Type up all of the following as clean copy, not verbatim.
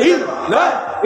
Islam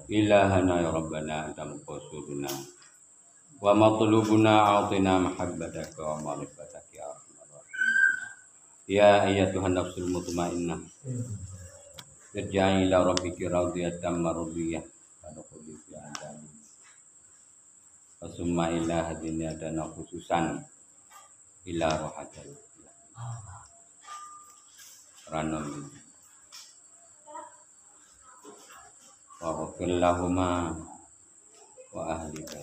Ilahana ya Rabbana anta muqasiduna wa matlubuna a'tina mahabbataka wa ma'rifataka ya arhamar rahimin. Ya ayyatuhan nafsul mutmainnah irja'i ila rabbiki radiyatan mardiyah fadkhuli fi adami wa summa ila hadini adana khususan ila rohatil ranom wa ghfir lahuma wa ahlika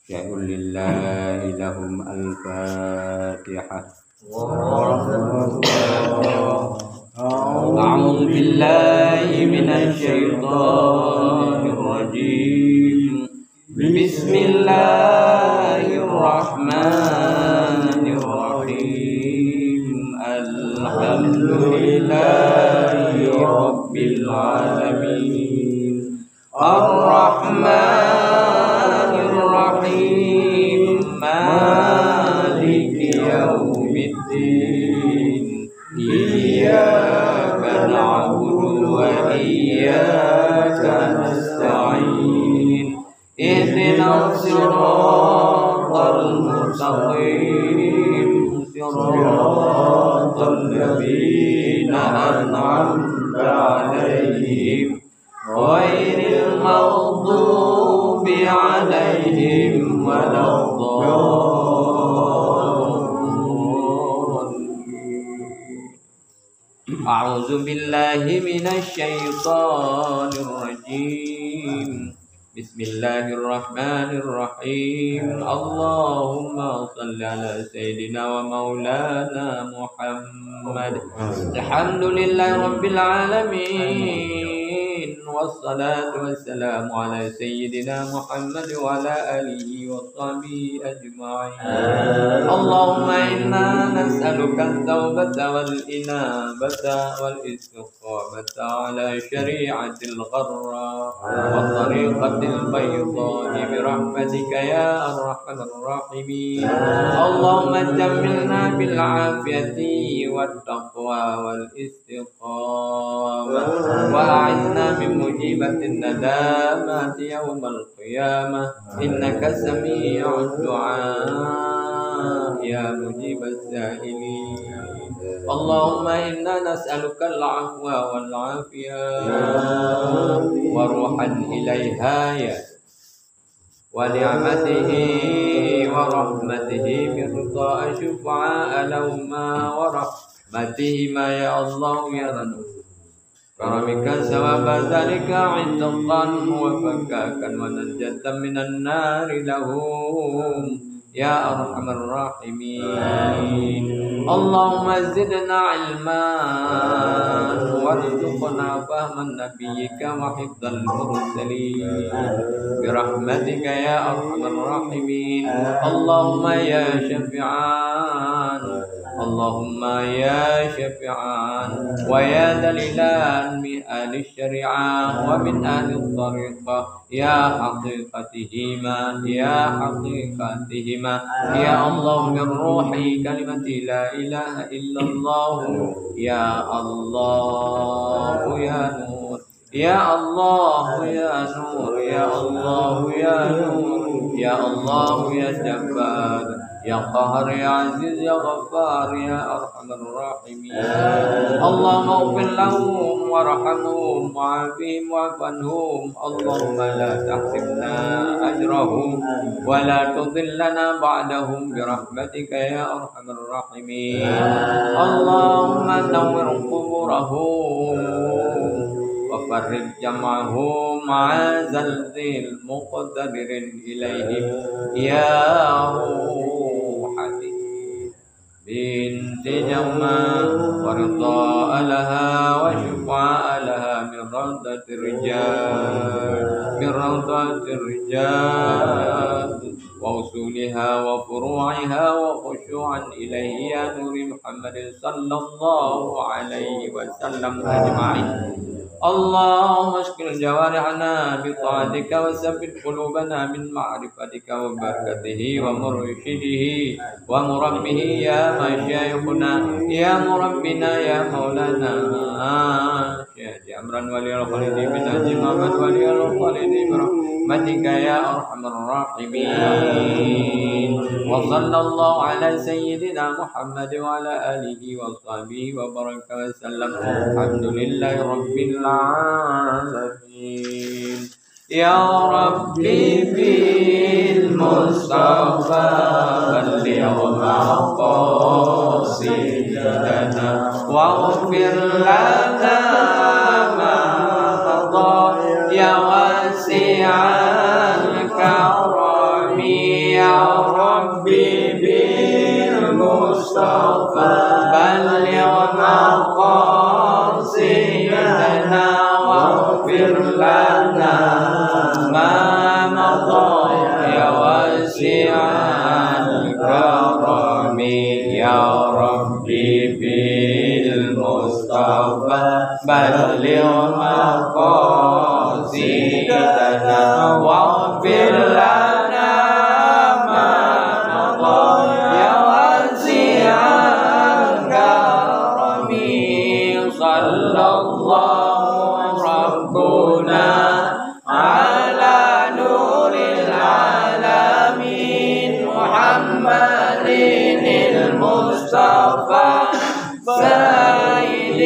syai'un lillahi lahum al-fatihah. أعوذ بالله من الشيطان الرجيم بسم الله الرحمن الرحيم الحمد لله رب العالمين الرحمن الرحيم مالك يوم الدين إياك نعبد وإياك نستعين اهدنا الصراط المستقيم صراط الذين أنعمت عليهم غير المغضوب عليهم ولا الضالين. أعوذ بالله من الشيطان الرجيم بسم الله الرحمن الرحيم اللهم صل على سيدنا ومولانا محمد الحمد لله رب العالمين والصلاة والسلام على سيدنا محمد وعلى آله وصحبه أجمعين اللهم إنا نسألك التوبة والإنابة والاستقامة على شريعة الغراء والطريقة البيضاء برحمتك يا أرحم الراحمين اللهم جملنا بالعافية والتقوى والاستقامة وأعذنا من مجيبة الندامات يوم القيامة إنك سميع الدعاء يا مجيب السائلين اللهم إنا نسألك العفو والعافية وروحا إليها ونعمته ورحمته برضا شفعاء لهما ورحمتهما يا الله يا رب كرمك ثواب ذلك عتقا وفكاكا ونجاة من النار لهم يا أرحم الراحمين اللهم زدنا علما وارزقنا فهم نبيك وحفظ المرسلين برحمتك يا أرحم الراحمين اللهم يا شفيعان اللهم يا شفيعان ويا دليلان من أهل الشريعة ومن أهل الطريقة يا حقيقتهما يا الله من روحي كلمة لا إله إلا الله يا الله يا نور يا الله يا نور يا الله يا نور يا الله يا جبار يا قهر يا عزيز يا غفار يا أرحم الراحمين اللهم اغفر لهم وارحمهم وعافهم واعف عنهم اللهم لا تحرمنا أجرهم ولا تضلنا بعدهم برحمتك يا أرحم الراحمين اللهم نور قبورهم وفرج جمعهم مع زلزل مقتدر إليهم يا روحتي بنت جوما ورضاء لها وشفعاء لها من روضة الرجال وأصولها وفروعها وخشوعا إليه يا نور محمد صلى الله عليه وسلم أجمعين اللهم اشكر جوارحنا بطاعتك وثبت قلوبنا من معرفتك وبركته ومرشده ومربه يا مشايخنا يا مربنا يا مولانا شيخ عمرا ولي الخالد بن حاج محمد ولي الخالد برحمتك يا أرحم الراحمين وصلى الله على سيدنا محمد وعلى آله وصحبه وبارك وسلم الحمد لله رب العالمين يا ربي بالمصطفى بلغ مقاصدنا واغفر لنا ما مضى يا واسع الكرم يا ربي بالمصطفى بلغ مقاصدنا واغفر لنا ما مضى يا واسع الكرم يا ربي بالمصطفى بلغ مقاصدنا واغفر لنا ما مضى يا واسع الكرم صلى الله ربنا على نور العالمين محمد المصطفى سيد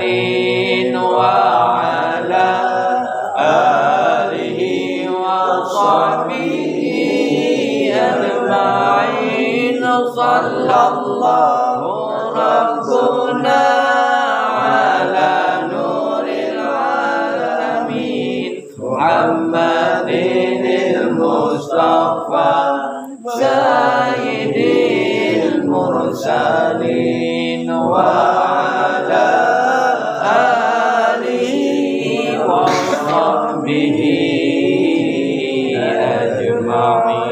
المرسلين وعلى آله وصحبه أجمعين صلى الله ربنا على نور العالمين محمد المصطفى سيد المرسلين وعلى آله وصحبه أجمعين.